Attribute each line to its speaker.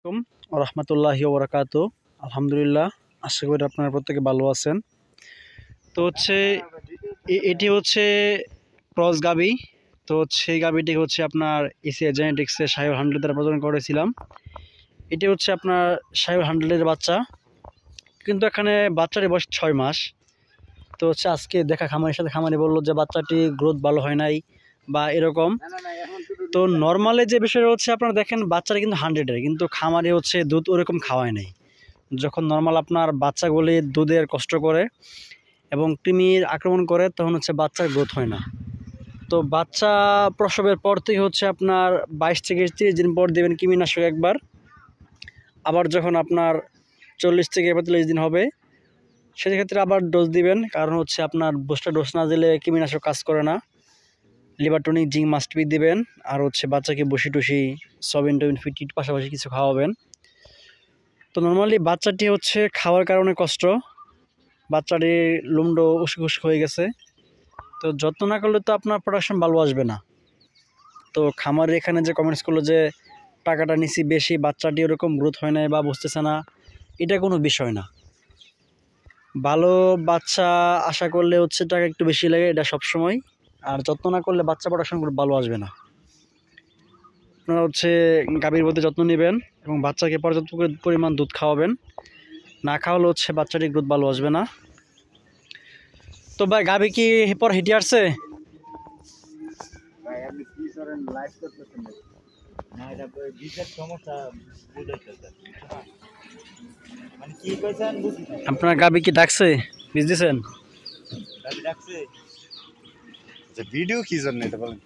Speaker 1: আলাইকুম রহমতুল্লাহি ওয়া বারাকাতুহু। আলহামদুলিল্লাহ, আশা করি আপনারা প্রত্যেকে ভালো আছেন। তো হচ্ছে এটি হচ্ছে ক্রস গাবি। তো হচ্ছে এই গাবিটি হচ্ছে আপনার এসিআই জেনেটিক্সের সাহেব 100 দ্বারা প্রজনন করেছিলাম। এটি হচ্ছে আপনার সাহেব 100-এর বাচ্চা, কিন্তু এখানে বাচ্চাটি বয়স 6 মাস। তো হচ্ছে আজকে দেখা খামারের সাথে খামারি বললো যে বাচ্চাটি গ্রোথ ভালো হয় নাই বা এরকম। তো নর্মালে যে বিষয়টা হচ্ছে আপনারা দেখেন বাচ্চাটা কিন্তু 100-এর, কিন্তু খামারে হচ্ছে দুধ ওরকম খাওয়ায় নাই। যখন নর্মাল আপনার বাচ্চাগুলি দুধের কষ্ট করে এবং কৃমির আক্রমণ করে তখন হচ্ছে বাচ্চার গ্রোথ হয় না। তো বাচ্চা প্রসবের পর থেকে হচ্ছে আপনার 22 থেকে 30 দিন পর দেবেন কৃমিনাশক একবার। আবার যখন আপনার 40 থেকে 45 দিন হবে সেক্ষেত্রে আবার ডোজ দিবেন, কারণ হচ্ছে আপনার বুস্টার ডোজ না দিলে কৃমিনাশক কাজ করে না। Liver tonic, zinc must be দিবেন। আর হচ্ছে বাচ্চাকে বসি টুসি সবিন টবিন ফিটির পাশাপাশি কিছু খাওয়াবেন। তো নর্মালি বাচ্চাটি হচ্ছে খাওয়ার কারণে কষ্ট, বাচ্চাটির লুমডো উস্ক উস্ক হয়ে গেছে। তো যত্ন না করলে তো আপনার প্রোডাকশন ভালো আসবে না। তো খামারে এখানে যে কমেন্টস করলো যে টাকাটা নিছি বেশি, বাচ্চাটি ওরকম গ্রোথ হয় না বা বুঝতেছে না, এটা কোনো বিষয় না। ভালো বাচ্চা আশা করলে হচ্ছে টাকা একটু বেশি লাগে, এটা সবসময়। আর যত্ন না করলে বাচ্চা প্রোডাকশন ভালো আসবে না। আপনারা হচ্ছে গাভীর প্রতি যত্ন নেবেন এবং বাচ্চাকে পর্যাপ্ত পরিমাণ দুধ খাওয়াবেন। না খাওয়ালে হচ্ছে বাচ্চাটির গ্রোথ ভালো আসবে না। তো ভাই গাভী কি পর হিটে আসছে? আপনার গাভী কি ডাকছে? বীজ দিছেন?
Speaker 2: ভিডিও কি জন্য এটা বলেন?